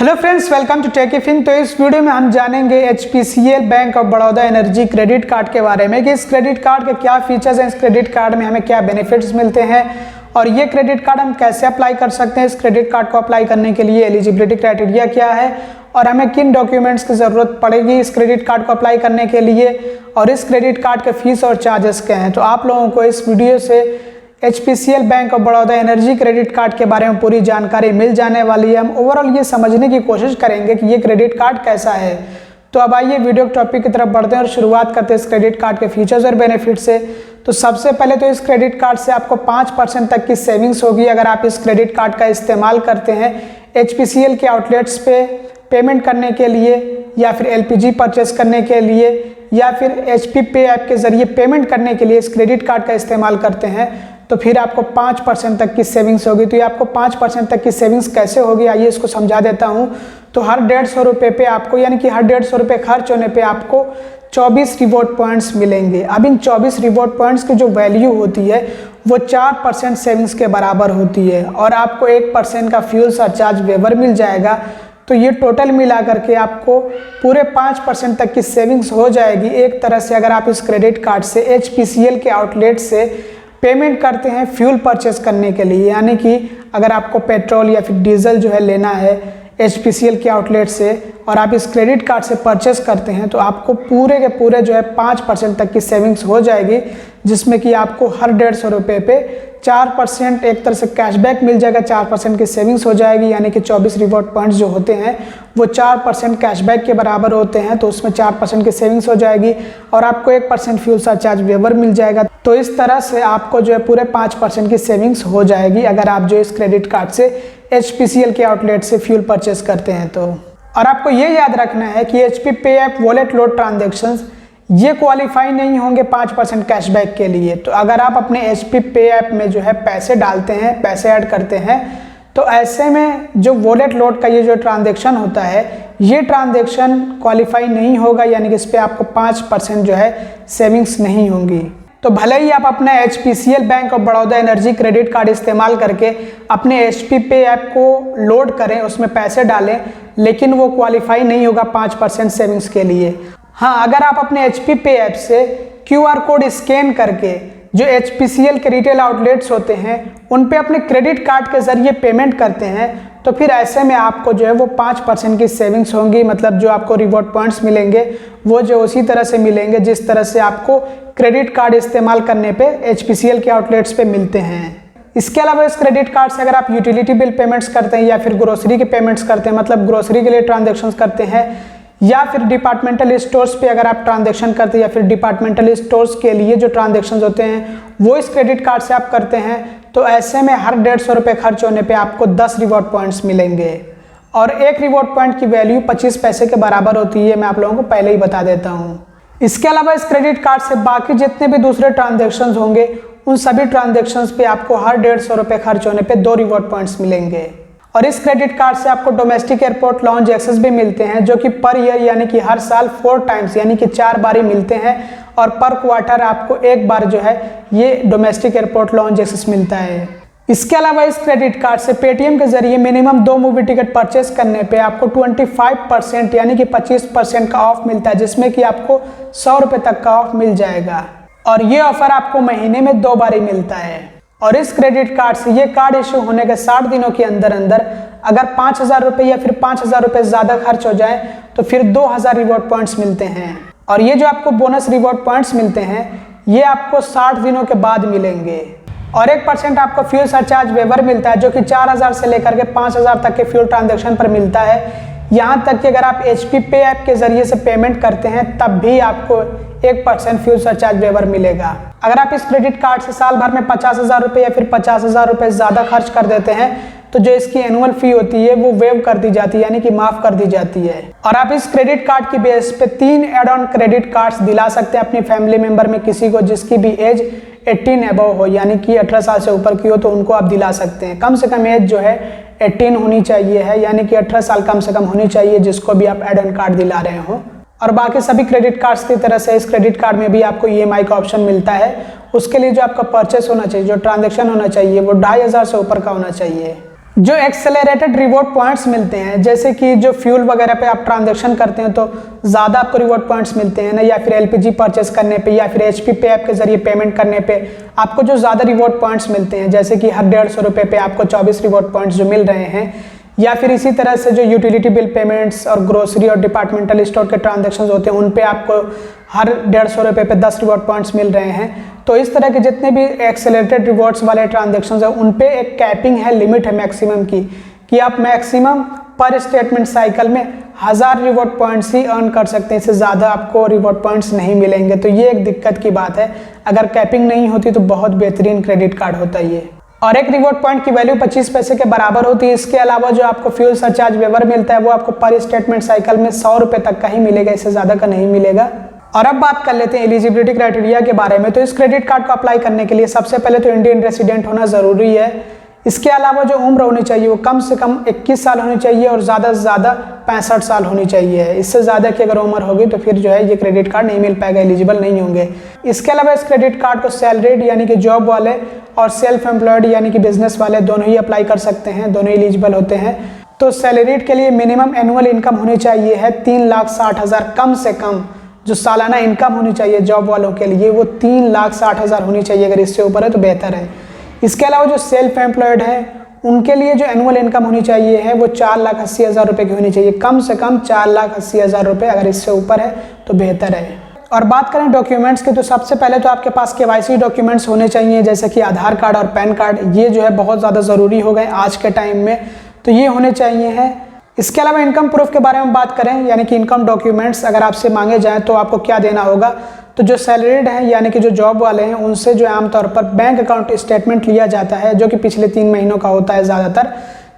Hello friends, welcome to Techifin. तो इस video में हम जानेंगे HPCL Bank of Baroda energy credit card के बारे में कि इस क्रेडिट कार्ड के क्या फीचर्स हैं, इस क्रेडिट कार्ड में हमें क्या बेनिफिट्स मिलते हैं और ये क्रेडिट कार्ड हम कैसे अप्लाई कर सकते हैं। इस क्रेडिट कार्ड को अप्लाई करने के लिए एलिजिबिलिटी क्राइटेरिया क्या है और हमें किन डॉक्यूमेंट्स की ज़रूरत पड़ेगी इस क्रेडिट कार्ड को अप्लाई करने के लिए, और इस क्रेडिट कार्ड के फीस और चार्जेस क्या हैं। तो आप लोगों को इस वीडियो से HPCL Bank of Baroda energy credit card के बारे में पूरी जानकारी मिल जाने वाली है। हम ओवरऑल ये समझने की कोशिश करेंगे कि ये क्रेडिट कार्ड कैसा है। तो अब आइए वीडियो टॉपिक की तरफ बढ़ते हैं और शुरुआत करते हैं इस क्रेडिट कार्ड के फीचर्स और बेनिफिट से। तो सबसे पहले तो इस क्रेडिट कार्ड से आपको 5% तक की सेविंग्स होगी अगर आप इस क्रेडिट कार्ड का इस्तेमाल करते हैं HPCL के आउटलेट्स पे पेमेंट करने के लिए, या फिर LPG परचेस करने के लिए, या फिर HP पे ऐप के ज़रिए पेमेंट करने के लिए इस क्रेडिट कार्ड का इस्तेमाल करते हैं तो फिर आपको 5% तक की सेविंग्स होगी। तो ये आपको 5% तक की सेविंग्स कैसे होगी, आइए इसको समझा देता हूँ। तो हर 150 रुपये पे आपको, यानी कि हर 150 रुपये खर्च होने पे आपको 24 रिवॉर्ड पॉइंट्स मिलेंगे। अब इन 24 रिवॉर्ड पॉइंट्स की जो वैल्यू होती है वो 4% सेविंग्स के बराबर होती है और आपको 1% का फ्यूल सरचार्ज वेवर मिल जाएगा। तो ये टोटल मिला करके आपको पूरे 5% तक की सेविंग्स हो जाएगी एक तरह से अगर आप इस क्रेडिट कार्ड से HPCL के आउटलेट से पेमेंट करते हैं फ्यूल परचेस करने के लिए। यानी कि अगर आपको पेट्रोल या फिर डीजल जो है लेना है HPCL के आउटलेट से और आप इस क्रेडिट कार्ड से परचेस करते हैं तो आपको पूरे के पूरे जो है 5% तक की सेविंग्स हो जाएगी, जिसमें कि आपको हर 150 रुपये पे 4% एक तरह से कैशबैक मिल जाएगा। 4% की सेविंग्स हो जाएगी, यानी कि 24 रिवॉर्ड पॉइंट्स जो होते हैं वो 4% कैशबैक के बराबर होते हैं। तो उसमें 4% की सेविंग्स हो जाएगी और आपको 1% फ्यूल सरचार्ज वेवर मिल जाएगा। तो इस तरह से आपको जो है पूरे 5% की सेविंग्स हो जाएगी अगर आप जो इस क्रेडिट कार्ड से HPCL के आउटलेट से फ्यूल परचेस करते हैं तो। और आपको ये याद रखना है कि HP पे ऐप वॉलेट लोड ट्रांजैक्शंस ये क्वालिफाई नहीं होंगे 5% कैशबैक के लिए। तो अगर आप अपने HP पे ऐप में जो है पैसे डालते हैं, पैसे ऐड करते हैं, तो ऐसे में जो वॉलेट लोड का ये जो ट्रांजैक्शन होता है ये ट्रांजैक्शन क्वालिफाई नहीं होगा, यानी कि इस पर आपको 5% जो है सेविंग्स नहीं होंगी। तो भले ही आप अपना HPCL Bank of Baroda energy credit card इस्तेमाल करके अपने HP पे ऐप को लोड करें, उसमें पैसे डालें, लेकिन वो क्वालिफाई नहीं होगा 5% सेविंग्स के लिए। हाँ, अगर आप अपने HP पे ऐप से QR कोड स्कैन करके जो HPCL के रिटेल आउटलेट्स होते हैं उन पे अपने क्रेडिट कार्ड के ज़रिए पेमेंट करते हैं तो फिर ऐसे में आपको जो है वो 5% की सेविंग्स होंगी। मतलब जो आपको रिवॉर्ड पॉइंट्स मिलेंगे वो जो उसी तरह से मिलेंगे जिस तरह से आपको क्रेडिट कार्ड इस्तेमाल करने पे HPCL के आउटलेट्स पे मिलते हैं। इसके अलावा इस क्रेडिट कार्ड से अगर आप यूटिलिटी बिल पेमेंट्स करते हैं या फिर ग्रोसरी के पेमेंट्स करते हैं, मतलब ग्रोसरी के लिए ट्रांजेक्शन्स करते हैं, या फिर डिपार्टमेंटल स्टोर्स पे अगर आप ट्रांजैक्शन करते हैं या फिर डिपार्टमेंटल स्टोर्स के लिए जो ट्रांजैक्शंस होते हैं वो इस क्रेडिट कार्ड से आप करते हैं, तो ऐसे में हर 150 रुपये खर्च होने पे आपको 10 रिवॉर्ड पॉइंट्स मिलेंगे और एक रिवॉर्ड पॉइंट की वैल्यू 25 पैसे के बराबर होती है। मैं आप लोगों को पहले ही बता देता हूँ। इसके अलावा इस क्रेडिट कार्ड से बाकी जितने भी दूसरे ट्रांजेक्शन्स होंगे उन सभी ट्रांजेक्शन्स पे आपको हर 150 रुपये खर्च होने पे 2 रिवॉर्ड पॉइंट्स मिलेंगे। और इस क्रेडिट कार्ड से आपको डोमेस्टिक एयरपोर्ट लॉन्ज एक्सेस भी मिलते हैं जो कि पर ईयर यानी कि हर साल 4 टाइम्स यानी कि 4 बार मिलते हैं और पर क्वार्टर आपको एक बार जो है ये डोमेस्टिक एयरपोर्ट लॉन्ज एक्सेस मिलता है। इसके अलावा इस क्रेडिट कार्ड से पेटीएम के जरिए मिनिमम 2 मूवी टिकट परचेस करने पे आपको 25% यानी कि 25% का ऑफ मिलता है, जिसमें कि आपको 100 रुपये तक का ऑफ मिल जाएगा और ये ऑफर आपको महीने में 2 बार ही मिलता है। और इस क्रेडिट कार्ड से ये कार्ड इशू होने के 60 दिनों के अंदर अंदर अगर 5000 रुपये या फिर 5000 रुपये ज़्यादा खर्च हो जाए तो फिर 2000 रिवॉर्ड पॉइंट्स मिलते हैं। और ये जो आपको बोनस रिवॉर्ड पॉइंट्स मिलते हैं ये आपको 60 दिनों के बाद मिलेंगे और 1% आपको फ्यूल सरचार्ज वेवर मिलता है जो कि 4000 से लेकर के 5000 तक के फ्यूल ट्रांजैक्शन पर मिलता है। यहाँ तक कि अगर आप HP पे ऐप के जरिए से पेमेंट करते हैं तब भी आपको 1% फ्यूल सरचार्ज वेवर मिलेगा। अगर आप इस क्रेडिट कार्ड से साल भर में 50,000 रुपये या फिर 50,000 रुपये ज़्यादा खर्च कर देते हैं तो जो इसकी एनुअल फी होती है वो वेव कर दी जाती है, यानी कि माफ़ कर दी जाती है। और आप इस क्रेडिट कार्ड की बेस पे 3 एड ऑन क्रेडिट कार्ड्स दिला सकते हैं अपनी फैमिली मेम्बर में किसी को जिसकी भी एज 18 अबव हो, यानी कि 18 साल से ऊपर की हो, तो उनको आप दिला सकते हैं। कम से कम एज जो है 18 होनी चाहिए है, यानी कि 18 साल कम से कम होनी चाहिए जिसको भी आप एड ऑन कार्ड दिला रहे हो। और बाकी सभी क्रेडिट कार्ड्स की तरह से इस क्रेडिट कार्ड में भी आपको EMI का ऑप्शन मिलता है। उसके लिए जो आपका परचेस होना चाहिए, जो ट्रांजैक्शन होना चाहिए वो 2500 से ऊपर का होना चाहिए। जो एक्सेलरेटेड रिवॉर्ड पॉइंट्स मिलते हैं, जैसे कि जो फ्यूल वगैरह पे आप ट्रांजैक्शन करते हैं तो ज़्यादा आपको रिवॉर्ड पॉइंट्स मिलते हैं ना, या फिर एलपीजी परचेस करने पे या फिर HP पे ऐप के जरिए पेमेंट करने पे आपको जो ज़्यादा रिवॉर्ड पॉइंट्स मिलते हैं, जैसे कि हर 150 रुपये पे आपको 24 रिवॉर्ड पॉइंट्स जो मिल रहे हैं, या फिर इसी तरह से जो यूटिलिटी बिल पेमेंट्स और ग्रोसरी और डिपार्टमेंटल स्टोर के ट्रांजैक्शंस होते हैं उन पे आपको हर 150 रुपये पे 10 रिवॉर्ड पॉइंट्स मिल रहे हैं। तो इस तरह के जितने भी एक्सेलरेटेड रिवॉर्ड्स वाले ट्रांजैक्शंस हैं उन पे एक कैपिंग है, लिमिट है मैक्सिमम की, कि आप मैक्सिमम पर स्टेटमेंट साइकिल में 1000 रिवॉर्ड पॉइंट्स ही अर्न कर सकते हैं, इससे ज़्यादा आपको रिवॉर्ड पॉइंट्स नहीं मिलेंगे। तो ये एक दिक्कत की बात है, अगर कैपिंग नहीं होती तो बहुत बेहतरीन क्रेडिट कार्ड होता है ये। और एक रिवॉर्ड पॉइंट की वैल्यू 25 पैसे के बराबर होती है। इसके अलावा जो आपको फ्यूल सरचार्ज वेवर मिलता है वो आपको पर स्टेटमेंट साइकिल में 100 रुपये तक का ही मिलेगा, इससे ज़्यादा का नहीं मिलेगा। और अब बात कर लेते हैं एलिजिबिलिटी क्राइटेरिया के बारे में। तो इस क्रेडिट कार्ड को अप्लाई करने के लिए सबसे पहले तो इंडियन रेसिडेंट होना ज़रूरी है। इसके अलावा जो उम्र होनी चाहिए वो कम से कम 21 साल होनी चाहिए और ज़्यादा से ज़्यादा 65 साल होनी चाहिए। इससे ज़्यादा की अगर उम्र होगी तो फिर जो है ये क्रेडिट कार्ड नहीं मिल पाएगा, एलिजिबल नहीं होंगे। इसके अलावा इस क्रेडिट कार्ड को सैलरीड यानी कि जॉब वाले और सेल्फ एम्प्लॉयड यानी कि बिजनेस वाले दोनों ही अप्लाई कर सकते हैं, दोनों एलिजिबल होते हैं। तो सैलरीड के लिए मिनिमम एनुअल इनकम होनी चाहिए है 3,60,000, कम से कम जो सालाना इनकम होनी चाहिए जॉब वालों के लिए वो 3,60,000 होनी चाहिए, अगर इससे ऊपर है तो बेहतर है। इसके अलावा जो सेल्फ एम्प्लॉयड है उनके लिए जो एनुअल इनकम होनी चाहिए है वो 4,80,000 रुपये की होनी चाहिए, कम से कम 4,80,000 रुपये, अगर इससे ऊपर है तो बेहतर है। और बात करें डॉक्यूमेंट्स की तो सबसे पहले तो आपके पास KYC डॉक्यूमेंट्स होने चाहिए, जैसे कि आधार कार्ड और पैन कार्ड, ये जो है बहुत ज़्यादा ज़रूरी हो गए आज के टाइम में, तो ये होने चाहिए हैं। इसके अलावा इनकम प्रूफ के बारे में बात करें, यानी कि इनकम डॉक्यूमेंट्स अगर आपसे मांगे जाएँ तो आपको क्या देना होगा। तो जो सैलरीड हैं यानी कि जो जॉब वाले हैं उनसे जो आमतौर पर बैंक अकाउंट स्टेटमेंट लिया जाता है, जो कि पिछले 3 महीनों का होता है ज़्यादातर,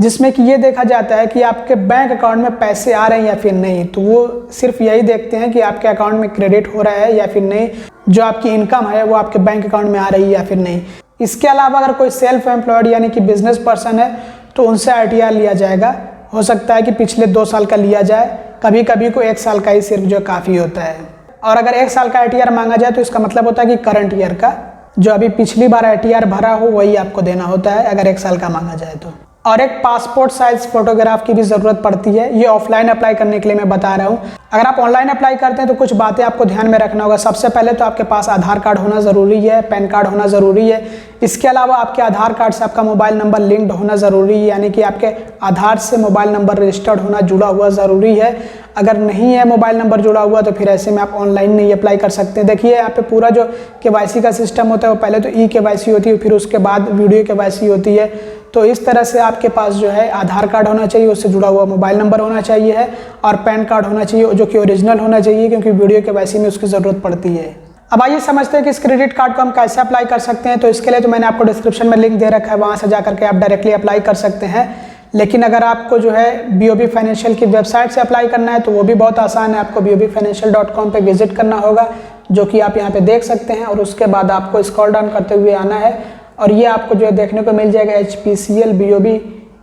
जिसमें कि ये देखा जाता है कि आपके बैंक अकाउंट में पैसे आ रहे हैं या फिर नहीं। तो वो सिर्फ यही देखते हैं कि आपके अकाउंट में क्रेडिट हो रहा है या फिर नहीं, जो आपकी इनकम है वो आपके बैंक अकाउंट में आ रही है या फिर नहीं। इसके अलावा अगर कोई सेल्फ एम्प्लॉयड यानी कि बिजनेस पर्सन है तो उनसे RTR लिया जाएगा। हो सकता है कि पिछले 2 साल का लिया जाए, कभी कभी को 1 साल का ही सिर्फ जो काफ़ी होता है। और अगर 1 साल का RTR मांगा जाए तो इसका मतलब होता है कि करंट ईयर का जो अभी पिछली बार RTR भरा हो वही आपको देना होता है, अगर 1 साल का मांगा जाए तो। और एक पासपोर्ट साइज फोटोग्राफ की भी ज़रूरत पड़ती है, ये ऑफलाइन अप्लाई करने के लिए मैं बता रहा हूँ। अगर आप ऑनलाइन अप्लाई करते हैं तो कुछ बातें आपको ध्यान में रखना होगा। सबसे पहले तो आपके पास आधार कार्ड होना ज़रूरी है, पैन कार्ड होना ज़रूरी है। इसके अलावा आपके आधार कार्ड से आपका मोबाइल नंबर लिंक्ड होना ज़रूरी है, यानी कि आपके आधार से मोबाइल नंबर रजिस्टर्ड होना, जुड़ा हुआ ज़रूरी है। अगर नहीं है मोबाइल नंबर जुड़ा हुआ तो फिर ऐसे में आप ऑनलाइन नहीं अप्लाई कर सकते। देखिए यहाँ पे पूरा जो KYC का सिस्टम होता है वो पहले तो eKYC होती है, फिर उसके बाद वीडियो KYC होती है। तो इस तरह से आपके पास जो है आधार कार्ड होना चाहिए, उससे जुड़ा हुआ मोबाइल नंबर होना चाहिए है, और पैन कार्ड होना चाहिए जो कि ओरिजिनल होना चाहिए, क्योंकि वीडियो KYC में उसकी ज़रूरत पड़ती है। अब आइए समझते हैं कि इस क्रेडिट कार्ड को हम कैसे अप्लाई कर सकते हैं। तो इसके लिए तो मैंने आपको डिस्क्रिप्शन में लिंक दे रखा है, वहाँ से जाकर के आप डायरेक्टली अप्लाई कर सकते हैं। लेकिन अगर आपको जो है BOB फाइनेंशियल की वेबसाइट से अप्लाई करना है तो वो भी बहुत आसान है। आपको bobfinancial.com पे विजिट करना होगा, जो कि आप यहाँ पे देख सकते हैं, और उसके बाद आपको स्क्रॉल डाउन करते हुए आना है और ये आपको जो है देखने को मिल जाएगा HPCL BOB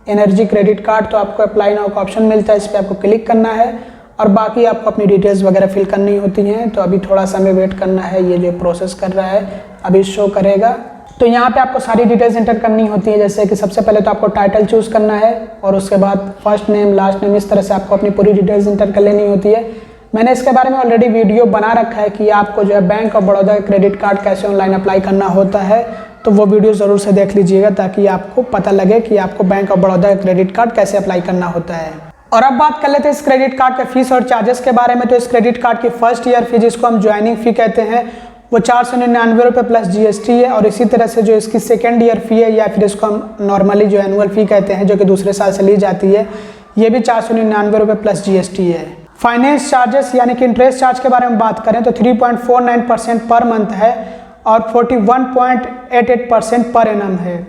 energy credit card. तो आपको अप्लाई नाउ का ऑप्शन मिलता है, इस पर आपको क्लिक करना है और बाकी आपको अपनी डिटेल्स वगैरह फिल करनी होती हैं। तो अभी थोड़ा सा हमें वेट करना है, ये जो प्रोसेस कर रहा है अभी शो करेगा। तो यहाँ पे आपको सारी डिटेल्स एंटर करनी होती है, जैसे कि सबसे पहले तो आपको टाइटल चूज़ करना है और उसके बाद फर्स्ट नेम, लास्ट नेम, इस तरह से आपको अपनी पूरी डिटेल्स एंटर कर लेनी होती है। मैंने इसके बारे में ऑलरेडी वीडियो बना रखा है कि आपको जो है बैंक ऑफ बड़ौदा का क्रेडिट कार्ड कैसे ऑनलाइन अप्लाई करना होता है, तो वो वीडियो ज़रूर से देख लीजिएगा ताकि आपको पता लगे कि आपको बैंक ऑफ बड़ौदा का क्रेडिट कार्ड कैसे अप्लाई करना होता है। और अब बात कर लेते हैं इस क्रेडिट कार्ड के फीस और चार्जेस के बारे में। तो इस क्रेडिट कार्ड की फर्स्ट ईयर फी, जिसको हम ज्वाइनिंग फ़ी कहते हैं, वो 499 रुपये प्लस GST है। और इसी तरह से जो इसकी सेकेंड ईयर फी है, या फिर इसको हम नॉर्मली जो एनुअल फ़ी कहते हैं, जो कि दूसरे साल से ली जाती है, ये भी 499 रुपये प्लस GST है। फाइनेंस चार्जेस यानी कि इंटरेस्ट चार्ज के बारे में बात करें तो 3.49% पर मंथ है और 41.88% पर एनम है।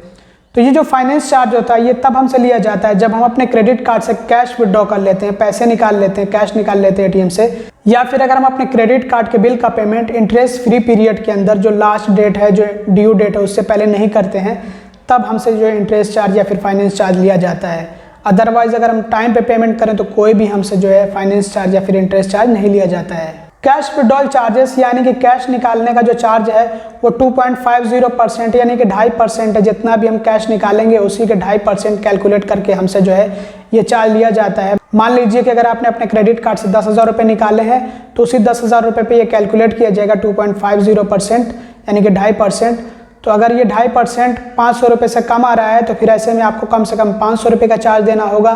तो ये जो फाइनेंस चार्ज होता है ये तब हमसे लिया जाता है जब हम अपने क्रेडिट कार्ड से कैश विड्रॉ कर लेते हैं, पैसे निकाल लेते हैं, कैश निकाल लेते हैं ATM से, या फिर अगर हम अपने क्रेडिट कार्ड के बिल का पेमेंट इंटरेस्ट फ्री पीरियड के अंदर, जो लास्ट डेट है, जो ड्यू डेट है, उससे पहले नहीं करते हैं, तब हमसे जो इंटरेस्ट चार्ज या फिर फाइनेंस चार्ज लिया जाता है। अदरवाइज अगर हम टाइम पे पेमेंट करें तो कोई भी हमसे जो है फाइनेंस चार्ज या फिर इंटरेस्ट चार्ज नहीं लिया जाता है। कैश विड्रॉल चार्जेस यानी कि कैश निकालने का जो चार्ज है वो 2.50% यानी कि 2.5% है। जितना भी हम कैश निकालेंगे उसी के 2.5% कैलकुलेट करके हमसे जो है ये चार्ज लिया जाता है। मान लीजिए कि अगर आपने अपने क्रेडिट कार्ड से 10,000 रुपये निकाले हैं तो उसी 10,000 रुपये पे ये कैलकुलेट किया जाएगा 2.50% यानी कि 2.5%। तो अगर ये 2.5% 500 रुपये से कम आ रहा है तो फिर ऐसे में आपको कम से कम 500 रुपये का चार्ज देना होगा,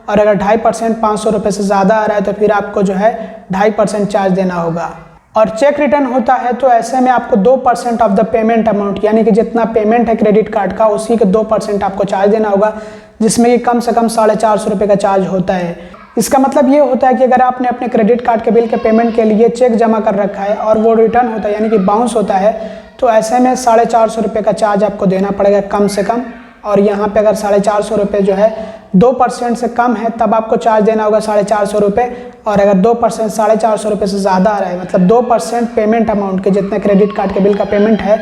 और अगर 2.5% 500 रुपये से ज़्यादा आ रहा है तो फिर आपको जो है 2.5% चार्ज देना होगा। और चेक रिटर्न होता है तो ऐसे में आपको 2% ऑफ द पेमेंट अमाउंट यानी कि जितना पेमेंट है क्रेडिट कार्ड का उसी के 2% आपको चार्ज देना होगा, जिसमें कि कम से कम 450 रुपये का चार्ज होता है। इसका मतलब ये होता है कि अगर आपने अपने क्रेडिट कार्ड के बिल के पेमेंट के लिए चेक जमा कर रखा है और वो रिटर्न होता है यानी कि बाउंस होता है तो ऐसे में 450 रुपये का चार्ज आपको देना पड़ेगा कम से कम। और यहाँ पे अगर 450 रुपये जो है 2% से कम है तब आपको चार्ज देना होगा 450 रुपये, और अगर 2% 450 रुपये से ज़्यादा आ रहा है मतलब 2% पेमेंट अमाउंट के जितने क्रेडिट कार्ड के बिल का पेमेंट है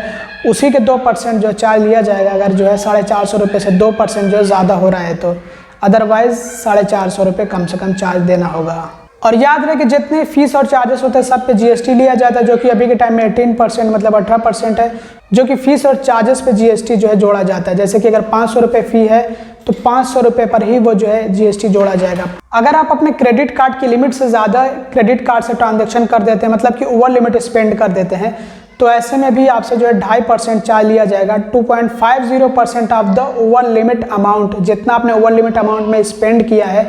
उसी के 2% जो चार्ज लिया जाएगा। अगर जो है 450 रुपये से 2% जो ज़्यादा हो रहा है तो अदरवाइज़ 450 रुपये कम से कम चार्ज देना होगा। और याद रहे कि जितने फीस और चार्जेस होते हैं सब पे जीएसटी लिया जाता है, जो कि अभी के टाइम में 18% मतलब 18% है, जो कि फीस और चार्जेस पे जीएसटी जो है जोड़ा जाता है। जैसे कि अगर 500 रुपये फ़ी है तो 500 रुपये पर ही वो जो है जीएसटी जोड़ा जाएगा। अगर आप अपने क्रेडिट कार्ड की लिमिट से ज़्यादा क्रेडिट कार्ड से ट्रांजेक्शन कर देते हैं मतलब कि ओवर लिमिट स्पेंड कर देते हैं तो ऐसे में भी आपसे जो है 2.5% चार्ज लिया जाएगा। 2.50% of the over limit amount, जितना आपने ओवर लिमिट अमाउंट में स्पेंड किया है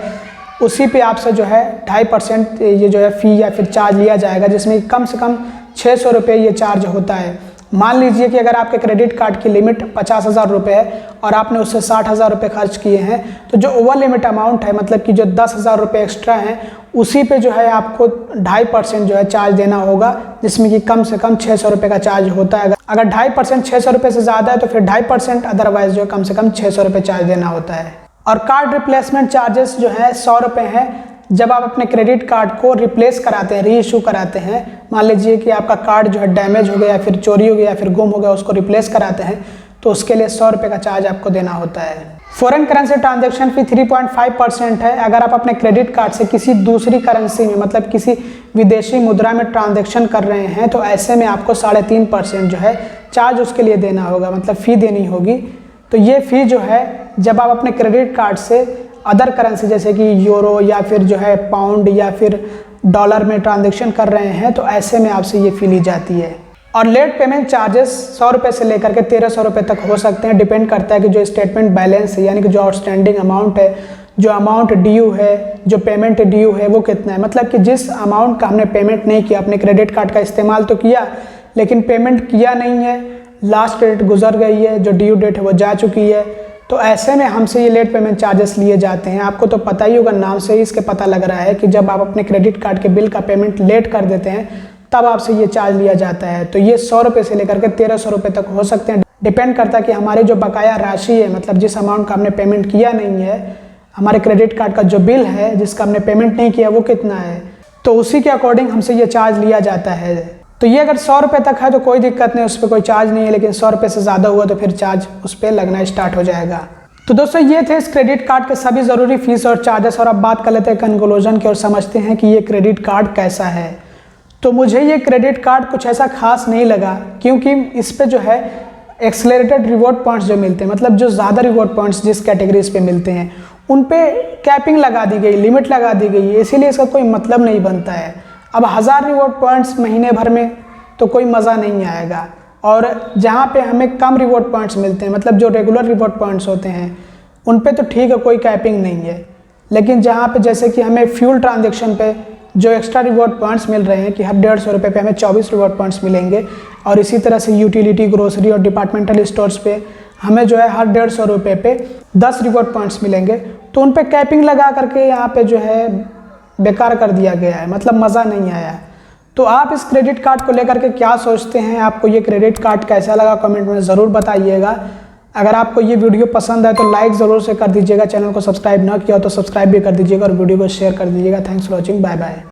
उसी पे आपसे जो है 2.5% ये जो है फ़ी या फिर चार्ज लिया जाएगा, जिसमें कम से कम 600 रुपये ये चार्ज होता है। मान लीजिए कि अगर आपके क्रेडिट कार्ड की लिमिट 50,000 रुपये है और आपने उससे 60,000 रुपये खर्च किए हैं तो जो ओवर लिमिट अमाउंट है मतलब कि जो 10,000 रुपये एक्स्ट्रा हैं उसी पे जो है आपको 2.5% जो है चार्ज देना होगा, जिसमें कि कम से कम 600 रुपये का चार्ज होता है। अगर 2.5% 600 रुपये से ज़्यादा है तो फिर 2.5%, अदरवाइज जो है कम से कम 600 रुपये चार्ज देना होता है। और कार्ड रिप्लेसमेंट चार्जेस जो है 100 रुपये हैं जब आप अपने क्रेडिट कार्ड को रिप्लेस कराते हैं, री इशू कराते हैं। मान लीजिए कि आपका कार्ड जो है डैमेज हो गया या फिर चोरी हो गया या फिर गुम हो गया, उसको रिप्लेस कराते हैं तो उसके लिए 100 रुपये का चार्ज आपको देना होता है। फॉरेन करेंसी ट्रांजैक्शन फी 3.5% है। अगर आप अपने क्रेडिट कार्ड से किसी दूसरी करेंसी में मतलब किसी विदेशी मुद्रा में ट्रांजैक्शन कर रहे हैं तो ऐसे में आपको 3.5% जो है चार्ज उसके लिए देना होगा, मतलब फ़ी देनी होगी। तो ये फ़ी जो है जब आप अपने क्रेडिट कार्ड से अदर करेंसी जैसे कि यूरो या फिर जो है पाउंड या फिर डॉलर में ट्रांजैक्शन कर रहे हैं तो ऐसे में आपसे ये फ़ी ली जाती है। और लेट पेमेंट चार्जेस 100 रुपये से लेकर के 1300 रुपये तक हो सकते हैं। डिपेंड करता है कि जो स्टेटमेंट बैलेंस है यानी कि जो आउटस्टैंडिंग अमाउंट है, जो अमाउंट ड्यू है, जो पेमेंट ड्यू है वो कितना है। मतलब कि जिस अमाउंट का हमने पेमेंट नहीं किया, अपने क्रेडिट कार्ड का इस्तेमाल तो किया लेकिन पेमेंट किया नहीं है, लास्ट डेट गुजर गई है, जो ड्यू डेट है वो जा चुकी है, तो ऐसे में हमसे ये लेट पेमेंट चार्जेस लिए जाते हैं। आपको तो पता ही होगा, नाम से ही इसके पता लग रहा है कि जब आप अपने क्रेडिट कार्ड के बिल का पेमेंट लेट कर देते हैं तब आपसे ये चार्ज लिया जाता है। तो ये 100 रुपये से लेकर के 1300 रुपये तक हो सकते हैं। डिपेंड करता है कि हमारी जो बकाया राशि है मतलब जिस अमाउंट का हमने पेमेंट किया नहीं है, हमारे क्रेडिट कार्ड का जो बिल है जिसका हमने पेमेंट नहीं किया वो कितना है, तो उसी के अकॉर्डिंग हमसे ये चार्ज लिया जाता है। तो ये अगर 100 रुपये तक है तो कोई दिक्कत नहीं, उस पर कोई चार्ज नहीं है, लेकिन 100 रुपये से ज़्यादा हुआ तो फिर चार्ज उस पर लगना स्टार्ट हो जाएगा। तो दोस्तों ये थे इस क्रेडिट कार्ड के सभी ज़रूरी फीस और चार्जेस। और अब बात कर लेते हैं कंक्लूजन की और समझते हैं कि ये क्रेडिट कार्ड कैसा है। तो मुझे ये क्रेडिट कार्ड कुछ ऐसा खास नहीं लगा, क्योंकि इस पे जो है एक्सेलरेटेड रिवॉर्ड पॉइंट्स जो मिलते हैं, मतलब जो ज़्यादा रिवॉर्ड पॉइंट्स जिस कैटेगरीज पे मिलते हैं उन पे कैपिंग लगा दी गई, लिमिट लगा दी गई है, इसीलिए इसका कोई मतलब नहीं बनता है। अब 1000 रिवॉर्ड पॉइंट्स महीने भर में तो कोई मज़ा नहीं आएगा। और जहाँ पे हमें कम रिवॉर्ड पॉइंट्स मिलते हैं, मतलब जो रेगुलर रिवॉर्ड पॉइंट्स होते हैं उन पे तो ठीक है, कोई कैपिंग नहीं है। लेकिन जहाँ पे जैसे कि हमें फ्यूल ट्रांजैक्शन पे जो एक्स्ट्रा रिवॉर्ड पॉइंट्स मिल रहे हैं कि हर 150 रुपये पे हमें 24 रिवॉर्ड पॉइंट्स मिलेंगे, और इसी तरह से यूटिलिटी, ग्रोसरी और डिपार्टमेंटल स्टोर्स पे हमें जो है हर 150 रुपये पे 10 रिवॉर्ड पॉइंट्स मिलेंगे। तो उन पे कैपिंग लगा करके यहाँ पे जो है बेकार कर दिया गया है, मतलब मज़ा नहीं आया। तो आप इस क्रेडिट कार्ड को लेकर के क्या सोचते हैं, आपको ये क्रेडिट कार्ड कैसा लगा कमेंट में ज़रूर बताइएगा। अगर आपको ये वीडियो पसंद है तो लाइक ज़रूर से कर दीजिएगा, चैनल को सब्सक्राइब ना किया हो तो सब्सक्राइब भी कर दीजिएगा और वीडियो को शेयर कर दीजिएगा। Thanks for watching, bye bye.